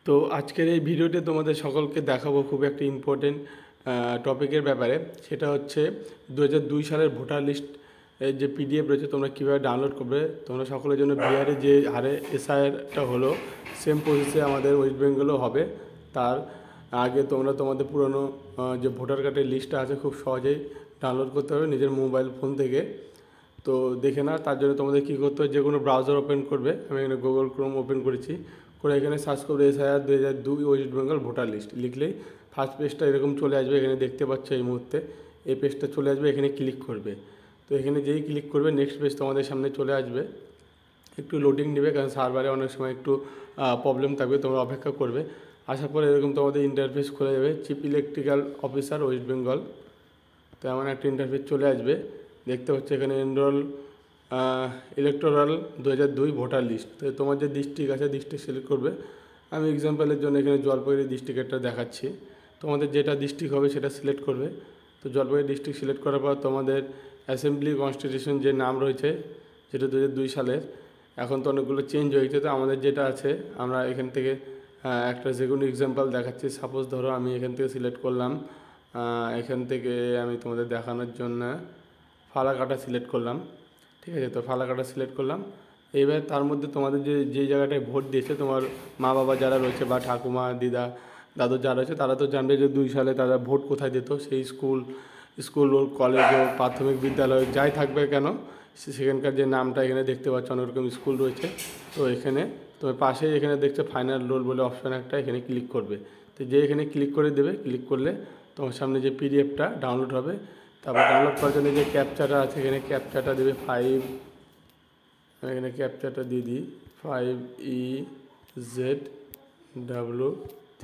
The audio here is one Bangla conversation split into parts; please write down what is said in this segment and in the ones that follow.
তো আজকের এই ভিডিওতে তোমাদের সকলকে দেখাবো খুব একটা ইম্পর্টেন্ট টপিকের ব্যাপারে। সেটা হচ্ছে 2002 সালের ভোটার লিস্ট যে পিডিএফ রয়েছে তোমরা কীভাবে ডাউনলোড করবে। তোমরা সকলের জন্য বিহারে যে হারে এসআইআরটা হলো সেম প্রসেসে আমাদের ওয়েস্ট বেঙ্গলও হবে। তার আগে তোমরা তোমাদের পুরনো যে ভোটার কার্ডের লিস্টটা আছে খুব সহজেই ডাউনলোড করতে হবে নিজের মোবাইল ফোন থেকে। তো দেখে না, তার জন্য তোমাদের কী করতে হবে, যে কোনো ব্রাউজার ওপেন করবে। আমি এখানে গুগল ক্রোম ওপেন করেছি, করে এখানে সার্চ করবে SIR 2002 West Bengal voter list লিখলেই ফার্স্ট পেজটা এরকম চলে আসবে। এখানে দেখতে পাচ্ছ এই মুহূর্তে এই পেজটা চলে আসবে, এখানে ক্লিক করবে। তো এখানে যেই ক্লিক করবে নেক্সট পেজ তোমাদের সামনে চলে আসবে। একটু লোডিং নেবে কারণ সার্ভারে অনেক সময় একটু প্রবলেম থাকবে, তোমরা অপেক্ষা করবে। আসার পরে এরকম তোমাদের ইন্টারফেস খুলে যাবে, chief electrical officer West Bengal. তো এমন একটা ইন্টারফেস চলে আসবে। দেখতে হচ্ছে এখানে এনরোল ইলেকটোরাল 2002 ভোটার লিস্ট। তো তোমার যে ডিস্ট্রিক্ট আছে ডিস্ট্রিক্ট সিলেক্ট করবে। আমি এক্সাম্পলের জন্য এখানে জলপাইগুড়ি ডিস্ট্রিক্টটা দেখাচ্ছি। তোমাদের যেটা ডিস্ট্রিক্ট হবে সেটা সিলেক্ট করবে। তো জলপাইগুড়ি ডিস্ট্রিক্ট সিলেক্ট করার পর তোমাদের অ্যাসেম্বলি কনস্টিটিউশন যে নাম রয়েছে যেটা 2002 সালের, এখন তো অনেকগুলো চেঞ্জ হয়েছে। তো আমাদের যেটা আছে আমরা এখান থেকে একটা যে কোনো এক্সাম্পল দেখাচ্ছি। সাপোজ ধরো আমি এখান থেকে সিলেক্ট করলাম, এখান থেকে আমি তোমাদের দেখানোর জন্য ফালাকাটা সিলেক্ট করলাম। ঠিক আছে, তো ফালাকাটা সিলেক্ট করলাম। এইবার তার মধ্যে তোমাদের যে জায়গাটায় ভোট দিয়েছে তোমার মা বাবা যারা রয়েছে বা ঠাকুমা দিদা দাদু যারা রয়েছে তারা তো জানবে যে 2002 সালে তারা ভোট কোথায় দিত। সেই স্কুল হোক কলেজ হোক প্রাথমিক বিদ্যালয় যাই থাকবে কেন সেখানকার যে নামটা এখানে দেখতে পাচ্ছ অনেক রকম স্কুল রয়েছে। তো এখানে তোমার পাশেই এখানে দেখছো ফাইনাল রোল বলে অপশান একটা, এখানে ক্লিক করবে। তো যে এখানে ক্লিক করে দেবে, ক্লিক করলে তোমার সামনে যে পিডিএফটা ডাউনলোড হবে। তারপর ডাউনলোড করার জন্য যে ক্যাপচাটা আছে এখানে ক্যাপচাটা দেবে 5, এখানে ক্যাপচাটা দিয়ে দিই 5EZW3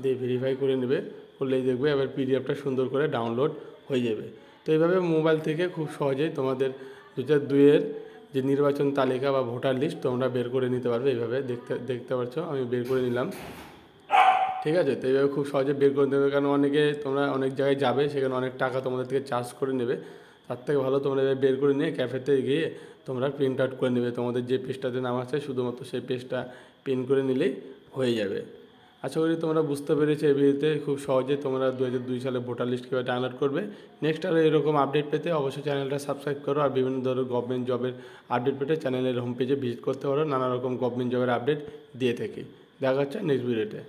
দিয়ে ভেরিফাই করে নেবে। করলেই দেখবে এবার পিডিএফটা সুন্দর করে ডাউনলোড হয়ে যাবে। তো এইভাবে মোবাইল থেকে খুব সহজেই তোমাদের 2002 যে নির্বাচন তালিকা বা ভোটার লিস্ট তোমরা বের করে নিতে পারবে। এইভাবে দেখতে পাচ্ছ আমি বের করে নিলাম। ঠিক আছে, তো এইভাবে খুব সহজে বের করে দেবে। কারণ অনেকে তোমরা অনেক জায়গায় যাবে, সেখানে অনেক টাকা তোমাদের থেকে চার্জ করে নেবে। তার থেকে ভালো তোমরা এভাবে বের করে নিয়ে ক্যাফেতে গিয়ে তোমরা প্রিন্ট আউট করে নেবে। তোমাদের যে পেজটাতে নাম আছে শুধুমাত্র সেই পেজটা প্রিন্ট করে নিলেই হয়ে যাবে। আশা করি তোমরা বুঝতে পেরেছো এই ভিডিওতে খুব সহজে তোমরা 2002 সালে ভোটার লিস্ট কীভাবে ডাউনলোড করবে। নেক্সট আরও এরকম আপডেট পেতে অবশ্যই চ্যানেলটা সাবস্ক্রাইব করো। আর বিভিন্ন ধরনের গভর্নমেন্ট জবের আপডেট পেতে চ্যানেলের হোম পেজে ভিজিট করতে পারো। নানা রকম গভর্নমেন্ট জবের আপডেট দিয়ে থাকি। দেখা হচ্ছে নেক্সট ভিডিওতে।